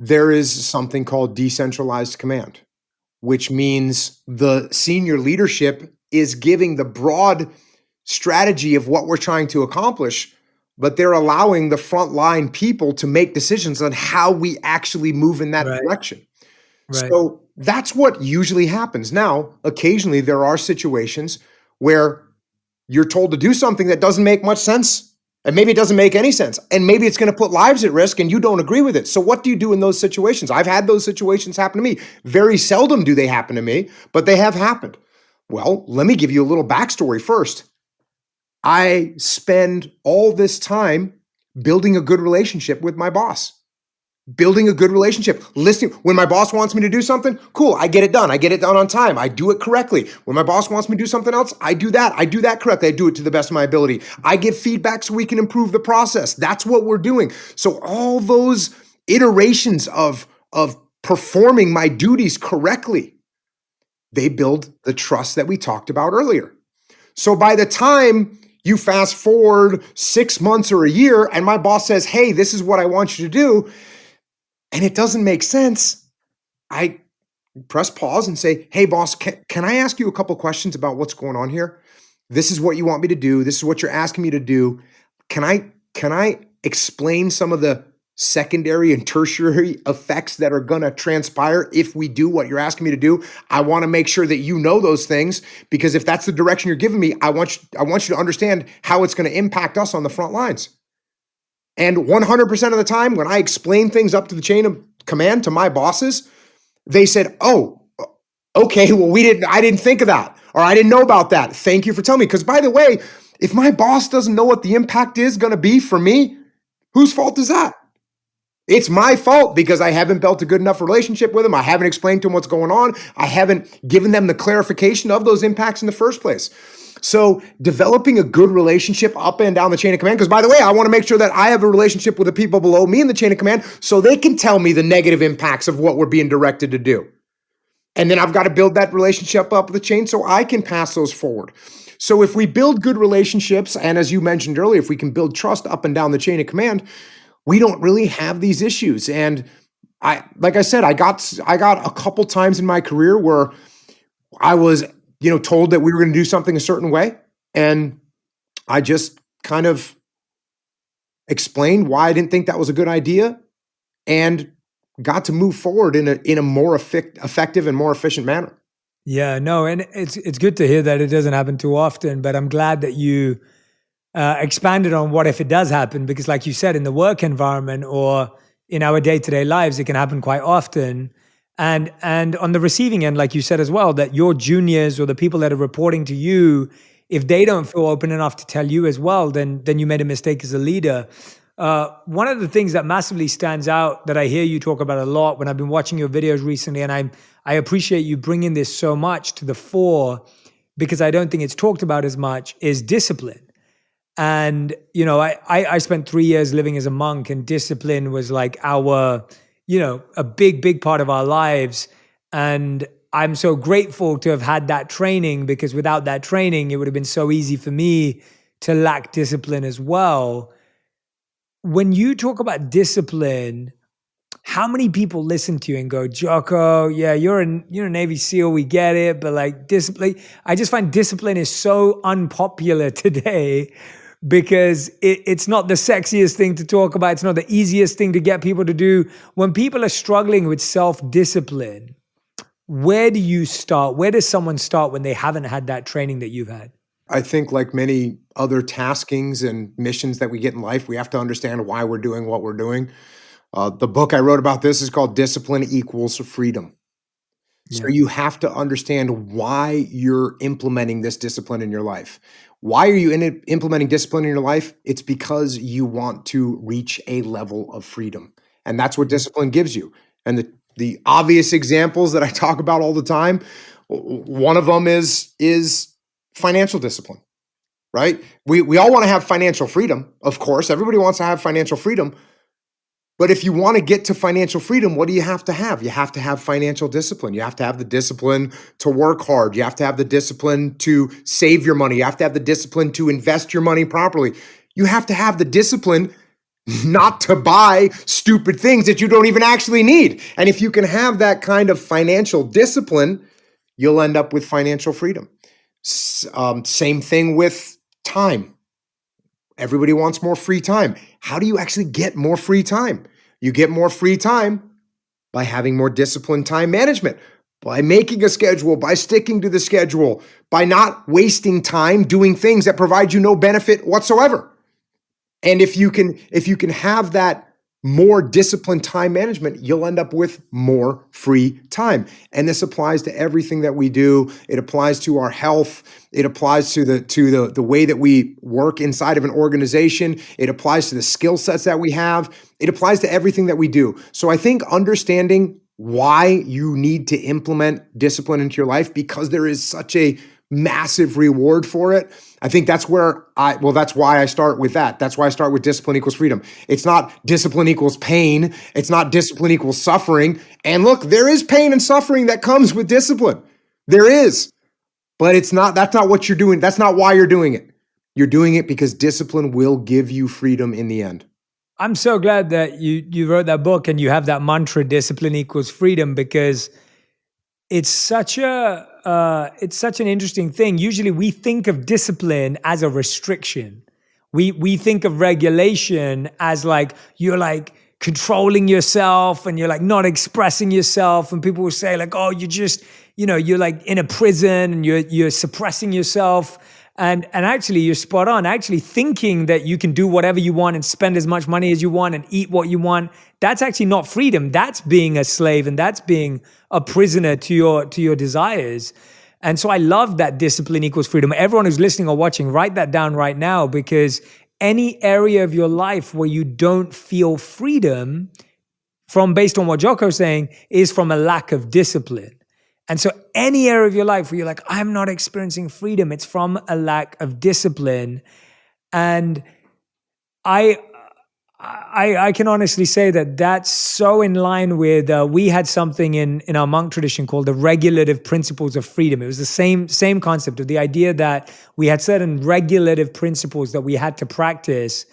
there is something called decentralized command, which means the senior leadership is giving the broad strategy of what we're trying to accomplish, but they're allowing the frontline people to make decisions on how we actually move in that direction. Right. So that's what usually happens. Now, occasionally there are situations where you're told to do something that doesn't make much sense. And maybe it doesn't make any sense. And maybe it's going to put lives at risk and you don't agree with it. So what do you do in those situations? I've had those situations happen to me. Very seldom do they happen to me, but they have happened. Well, let me give you a little backstory first. I spend all this time building a good relationship with my boss. Building a good relationship, listening. When my boss wants me to do something, cool, I get it done. I get it done on time. I do it correctly. When my boss wants me to do something else, I do that. I do that correctly. I do it to the best of my ability. I give feedback so we can improve the process. That's what we're doing. So all those iterations of performing my duties correctly, they build the trust that we talked about earlier. So by the time you fast forward 6 months or a year and my boss says, hey, this is what I want you to do, and it doesn't make sense, I press pause and say, hey, boss, can I ask you a couple questions about what's going on here? This is what you want me to do. This is what you're asking me to do. Can I explain some of the secondary and tertiary effects that are going to transpire if we do what you're asking me to do? I want to make sure that you know those things, because if that's the direction you're giving me, I want you to understand how it's going to impact us on the front lines. And 100% of the time, when I explain things up to the chain of command to my bosses, they said, oh, okay, well, I didn't think of that, or I didn't know about that. Thank you for telling me. Because by the way, if my boss doesn't know what the impact is going to be for me, whose fault is that? It's my fault, because I haven't built a good enough relationship with them. I haven't explained to them what's going on. I haven't given them the clarification of those impacts in the first place. So developing a good relationship up and down the chain of command, because by the way, I want to make sure that I have a relationship with the people below me in the chain of command so they can tell me the negative impacts of what we're being directed to do. And then I've got to build that relationship up the chain so I can pass those forward. So if we build good relationships, and as you mentioned earlier, if we can build trust up and down the chain of command, we don't really have these issues. And like I said, I got a couple times in my career where I was told that we were going to do something a certain way. And I just kind of explained why I didn't think that was a good idea and got to move forward in a more effective and more efficient manner. Yeah, no, and it's good to hear that it doesn't happen too often, but I'm glad that you expanded on what if it does happen, because like you said, in the work environment or in our day-to-day lives, it can happen quite often. And on the receiving end, like you said as well, that your juniors or the people that are reporting to you, if they don't feel open enough to tell you as well, then you made a mistake as a leader. One of the things that massively stands out that I hear you talk about a lot when I've been watching your videos recently, and I appreciate you bringing this so much to the fore because I don't think it's talked about as much, is discipline. And, I spent 3 years living as a monk, and discipline was like our a big, big part of our lives. And I'm so grateful to have had that training, because without that training, it would have been so easy for me to lack discipline as well. When you talk about discipline, how many people listen to you and go, Jocko, yeah, you're a Navy SEAL, we get it, but like discipline, I just find discipline is so unpopular today, because it's not the sexiest thing to talk about. It's not the easiest thing to get people to do. When people are struggling with self-discipline, where do you start? Where does someone start when they haven't had that training that you've had? I think like many other taskings and missions that we get in life, we have to understand why we're doing what we're doing. The book I wrote about this is called Discipline Equals Freedom. So you have to understand why you're implementing this discipline in your life. Why are you implementing discipline in your life? It's because you want to reach a level of freedom. And that's what discipline gives you. And the obvious examples that I talk about all the time, one of them is financial discipline, right? We all want to have financial freedom. Of course, everybody wants to have financial freedom. But if you want to get to financial freedom, what do you have to have? You have to have financial discipline. You have to have the discipline to work hard. You have to have the discipline to save your money. You have to have the discipline to invest your money properly. You have to have the discipline not to buy stupid things that you don't even actually need. And if you can have that kind of financial discipline, you'll end up with financial freedom. Same thing with time. Everybody wants more free time. How do you actually get more free time? You get more free time by having more disciplined time management, by making a schedule, by sticking to the schedule, by not wasting time doing things that provide you no benefit whatsoever. And if you can have that more disciplined time management, you'll end up with more free time. And this applies to everything that we do. It applies to our health. It applies to the way that we work inside of an organization. It applies to the skill sets that we have. It applies to everything that we do. So I think understanding why you need to implement discipline into your life, because there is such a massive reward for it. I think that's why I start with that. That's why I start with discipline equals freedom. It's not discipline equals pain. It's not discipline equals suffering. And look, there is pain and suffering that comes with discipline. There is, but that's not what you're doing. That's not why you're doing it. You're doing it because discipline will give you freedom in the end. I'm so glad that you wrote that book and you have that mantra, discipline equals freedom, because it's such an interesting thing. Usually we think of discipline as a restriction. We think of regulation as like, you're like controlling yourself and you're like not expressing yourself. And people will say like, oh, you're like in a prison and you're suppressing yourself. And actually you're spot on. Actually thinking that you can do whatever you want and spend as much money as you want and eat what you want, that's actually not freedom. That's being a slave, and that's being a prisoner to your desires. And so I love that discipline equals freedom. Everyone who's listening or watching, write that down right now, because any area of your life where you don't feel freedom from, based on what Jocko's saying, is from a lack of discipline. And so any area of your life where you're like, I'm not experiencing freedom, it's from a lack of discipline. And I can honestly say that that's so in line with, we had something in our monk tradition called the regulative principles of freedom. It was the same concept of the idea that we had certain regulative principles that we had to practice,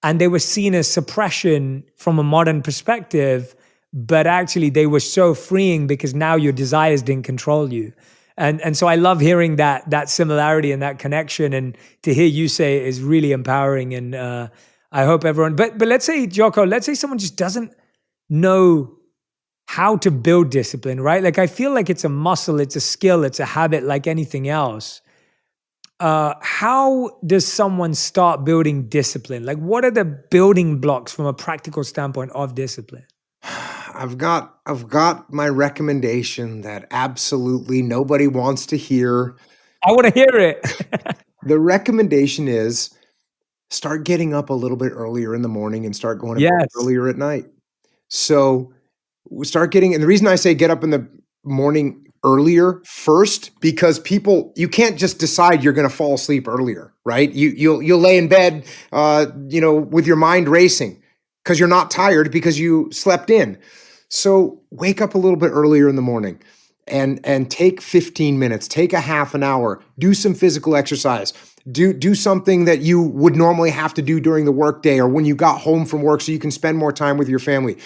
and they were seen as suppression from a modern perspective, but actually they were so freeing because now your desires didn't control you. And so I love hearing that similarity and that connection, and to hear you say it is really empowering. And I hope everyone, but let's say, Jocko, let's say someone just doesn't know how to build discipline, right? Like I feel like it's a muscle, it's a skill, it's a habit like anything else. How does someone start building discipline? Like what are the building blocks from a practical standpoint of discipline? I've got my recommendation that absolutely nobody wants to hear. I want to hear it. The recommendation is start getting up a little bit earlier in the morning and start going to bed earlier at night. So we start getting, and the reason I say get up in the morning earlier first, because you can't just decide you're going to fall asleep earlier, right? You'll lay in bed, with your mind racing because you're not tired because you slept in. So wake up a little bit earlier in the morning and take 15 minutes, take a half an hour, do some physical exercise, do something that you would normally have to do during the workday or when you got home from work so you can spend more time with your family.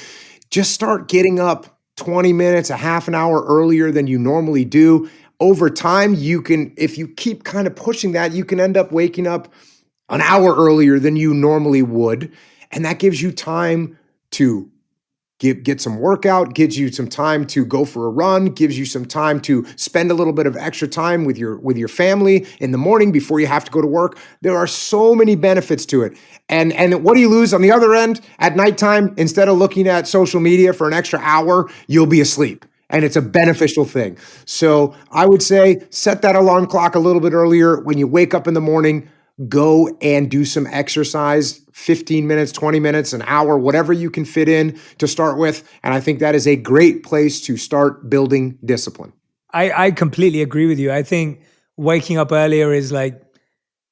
Just start getting up 20 minutes, a half an hour earlier than you normally do. Over time, if you keep kind of pushing that, you can end up waking up an hour earlier than you normally would. And that gives you time to get some workout, gives you some time to go for a run, gives you some time to spend a little bit of extra time with your family in the morning before you have to go to work. There are so many benefits to it. And what do you lose on the other end? At nighttime, instead of looking at social media for an extra hour, you'll be asleep. And it's a beneficial thing. So I would say set that alarm clock a little bit earlier. When you wake up in the morning, go and do some exercise, 15 minutes, 20 minutes, an hour, whatever you can fit in to start with. And I think that is a great place to start building discipline. I completely agree with you. I think waking up earlier is like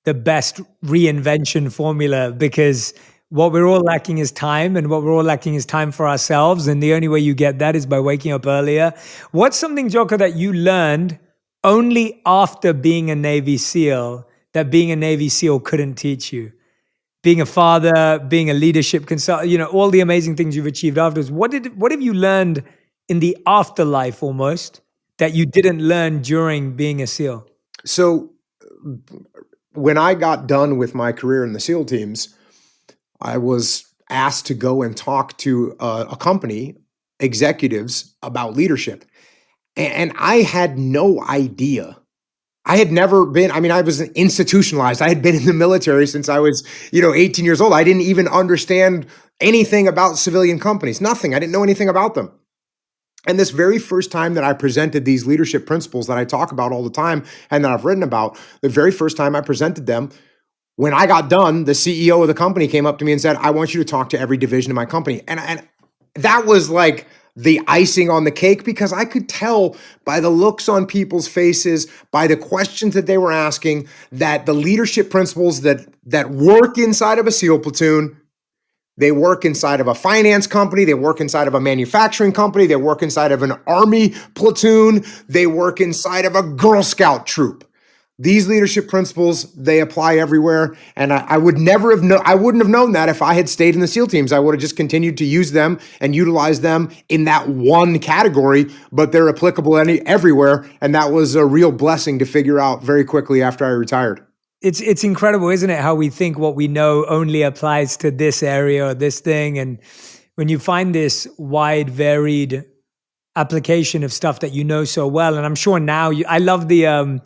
the best reinvention formula, because what we're all lacking is time, and what we're all lacking is time for ourselves. And the only way you get that is by waking up earlier. What's something, Jocko, that you learned only after being a Navy SEAL that being a Navy SEAL couldn't teach you? Being a father, being a leadership consultant, all the amazing things you've achieved afterwards. What have you learned in the afterlife almost that you didn't learn during being a SEAL? So when I got done with my career in the SEAL teams, I was asked to go and talk to a company, executives, about leadership. And I had no idea I had never been, I mean, I was institutionalized. I had been in the military since I was, 18 years old. I didn't even understand anything about civilian companies, nothing. I didn't know anything about them. And this very first time that I presented these leadership principles that I talk about all the time and that I've written about, the very first time I presented them, when I got done, the CEO of the company came up to me and said, "I want you to talk to every division of my company." And that was like the icing on the cake, because I could tell by the looks on people's faces, by the questions that they were asking, that the leadership principles that work inside of a SEAL platoon, they work inside of a finance company, they work inside of a manufacturing company, they work inside of an army platoon, they work inside of a Girl Scout troop. These leadership principles, they apply everywhere. And I would never have I wouldn't have known that if I had stayed in the SEAL teams. I would have just continued to use them and utilize them in that one category, but they're applicable everywhere. And that was a real blessing to figure out very quickly after I retired. It's incredible, isn't it? How we think what we know only applies to this area or this thing. And when you find this wide, varied application of stuff that you know so well, and I'm sure now I love the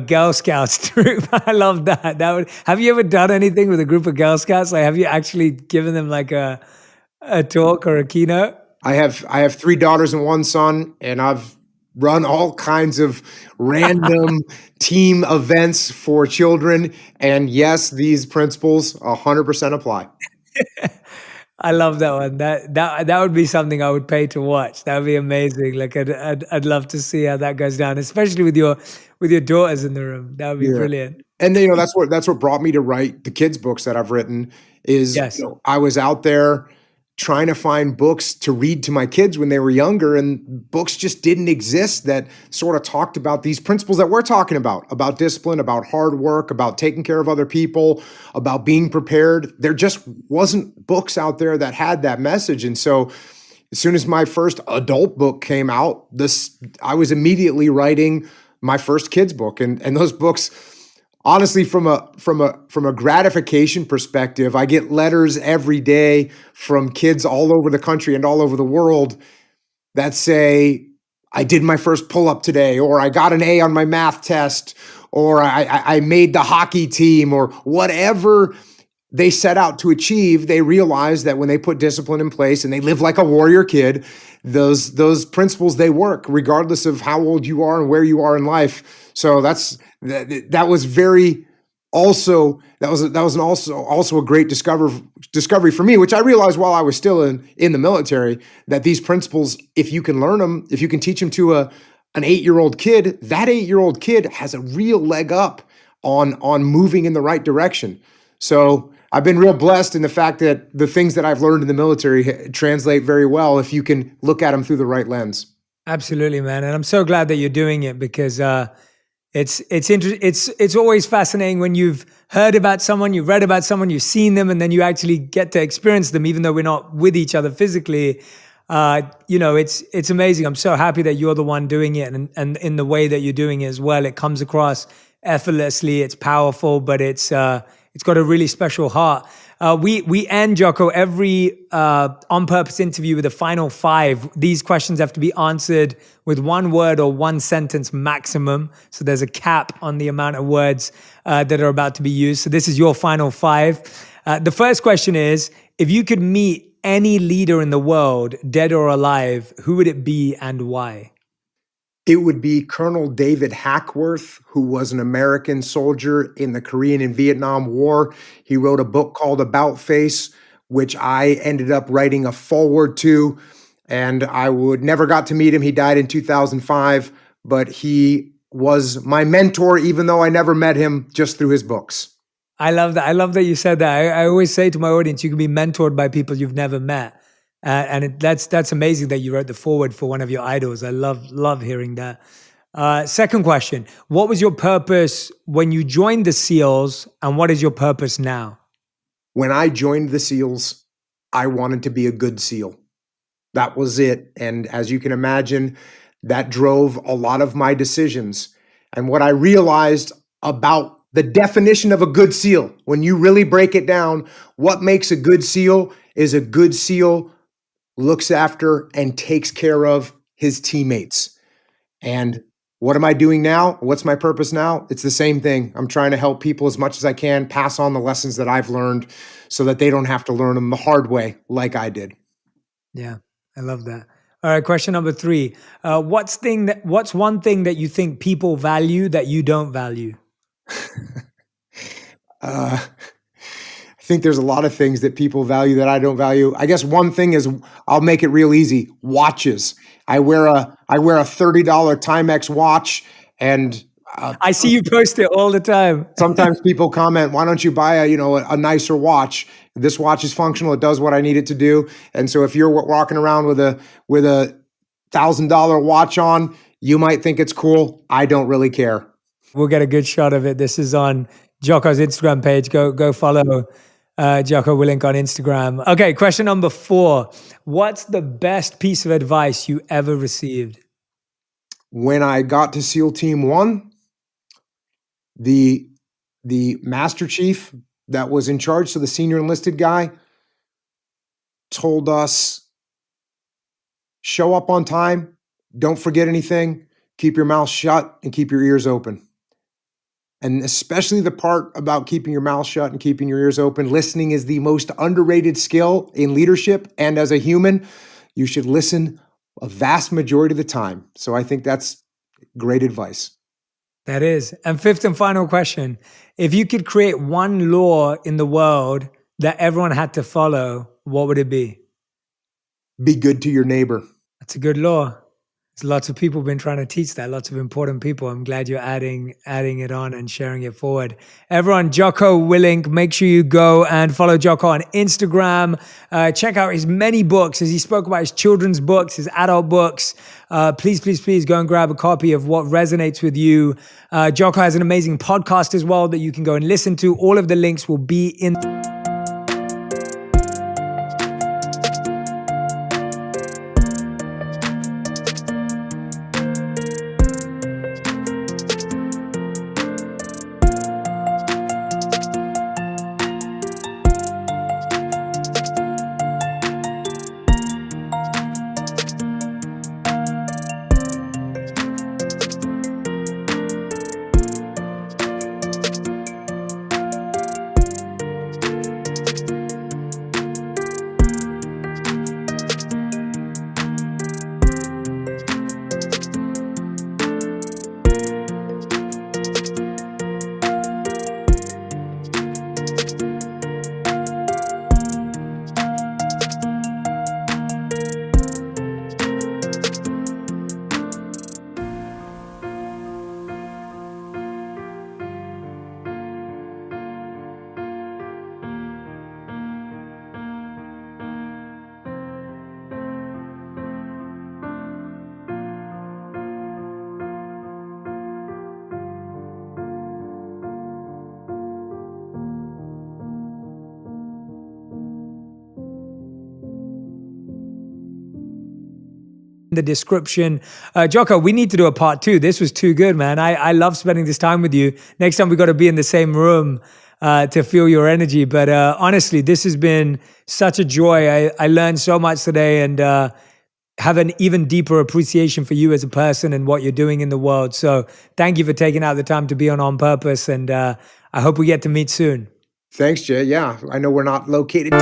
Girl Scouts troop. I love that. Have you ever done anything with a group of Girl Scouts? Like, have you actually given them like a talk or a keynote? I have 3 daughters and 1 son, and I've run all kinds of random team events for children. And yes, these principles 100% apply. I love that one. That would be something I would pay to watch. That would be amazing. Like I'd love to see how that goes down, especially with your daughters in the room. That would be brilliant. And that's what brought me to write the kids' books that I've written. Is Yes. I was out there trying to find books to read to my kids when they were younger, and books just didn't exist that sort of talked about these principles that we're talking about discipline, about hard work, about taking care of other people, about being prepared. There just wasn't books out there that had that message. And so as soon as my first adult book came out, I was immediately writing my first kids book. And those books, honestly, from a gratification perspective, I get letters every day from kids all over the country and all over the world that say, "I did my first pull-up today," or "I got an A on my math test," or I made the hockey team," or whatever they set out to achieve. They realize that when they put discipline in place and they live like a warrior kid, those principles, they work regardless of how old you are and where you are in life. So that was very also that was also a great discovery for me, which I realized while I was still in the military, that these principles, if you can learn them, if you can teach them to an 8-year-old kid, that 8-year-old kid has a real leg up on moving in the right direction. So I've been real blessed in the fact that the things that I've learned in the military translate very well if you can look at them through the right lens. Absolutely, man. And I'm so glad that you're doing it, because it's always fascinating when you've heard about someone, you've read about someone, you've seen them, and then you actually get to experience them, even though we're not with each other physically. It's amazing. I'm so happy that you're the one doing it, and in the way that you're doing it as well. It comes across effortlessly. It's powerful, but it's got a really special heart. We end, Jocko, every On Purpose interview with a final 5. These questions have to be answered with 1 word or 1 sentence maximum. So there's a cap on the amount of words that are about to be used. So this is your final 5. The first question is, if you could meet any leader in the world, dead or alive, who would it be and why? It would be Colonel David Hackworth, who was an American soldier in the Korean and Vietnam War. He wrote a book called About Face, which I ended up writing a foreword to, and I never got to meet him. He died in 2005, but he was my mentor, even though I never met him, just through his books. I love that. I love that you said that. I always say to my audience, you can be mentored by people you've never met. That's amazing that you wrote the foreword for one of your idols. I love hearing that. Second question: what was your purpose when you joined the SEALs, and what is your purpose now? When I joined the SEALs, I wanted to be a good SEAL. That was it. And as you can imagine, that drove a lot of my decisions. And what I realized about the definition of a good SEAL, when you really break it down, what makes a good SEAL is a good SEAL looks after and takes care of his teammates. And What am I doing now? What's my purpose now? It's the same thing. I'm trying to help people as much as I can, pass on the lessons that I've learned so that they don't have to learn them the hard way like I did. Yeah, I love that. All right, question number 3. What's one thing that you think people value that you don't value? I think there's a lot of things that people value that I don't value. I guess one thing is, I'll make it real easy. Watches. I wear a $30 Timex watch, and I see you post it all the time. sometimes people comment, "Why don't you buy a nicer watch?" This watch is functional. It does what I need it to do. And so if you're walking around with a $1,000 watch on, you might think it's cool. I don't really care. We'll get a good shot of it. This is on Jocko's Instagram page. Go follow Jocko Willink on Instagram. Okay, question number 4. What's the best piece of advice you ever received? When I got to SEAL Team 1, the Master Chief that was in charge, so the senior enlisted guy, told us, show up on time, don't forget anything, keep your mouth shut, and keep your ears open. And especially the part about keeping your mouth shut and keeping your ears open. Listening is the most underrated skill in leadership, and as a human, you should listen a vast majority of the time. So I think that's great advice. That is. And 5th and final question. If you could create one law in the world that everyone had to follow, what would it be? Be good to your neighbor. That's a good law. There's lots of people been trying to teach that, lots of important people. I'm glad you're adding it on and sharing it forward. Everyone, Jocko Willink, make sure you go and follow Jocko on Instagram. Check out his many books, as he spoke about his children's books, his adult books. Please go and grab a copy of what resonates with you. Jocko has an amazing podcast as well that you can go and listen to. All of the links will be in the description. Jocko, we need to do a part 2. This was too good, man. I love spending this time with you. Next time we got to be in the same room to feel your energy. But honestly, this has been such a joy. I learned so much today, and have an even deeper appreciation for you as a person and what you're doing in the world. So thank you for taking out the time to be on Purpose. And I hope we get to meet soon. Thanks, Jay. Yeah, I know we're not located.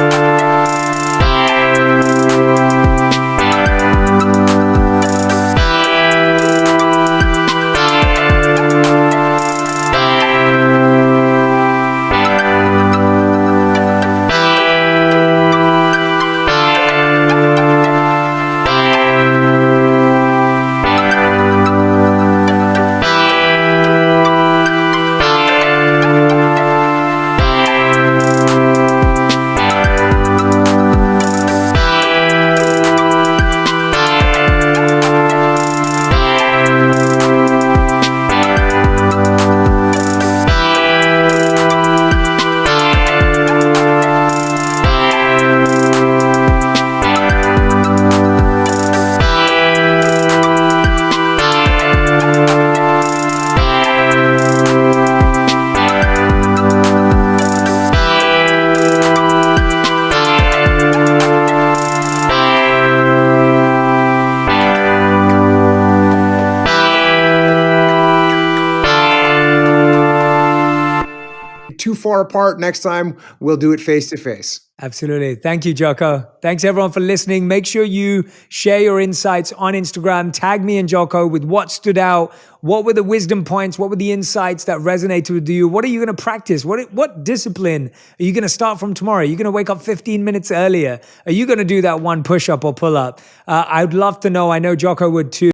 too far apart, next time we'll do it face to face. Absolutely. Thank you, Jocko. Thanks everyone for listening. Make sure you share your insights on Instagram. Tag me and Jocko with what stood out. What were the wisdom points? What were the insights that resonated with you? What are you going to practice? What discipline are you going to start from tomorrow? Are you going to wake up 15 minutes earlier? Are you going to do that one push-up or pull-up? I'd love to know. I know Jocko would too.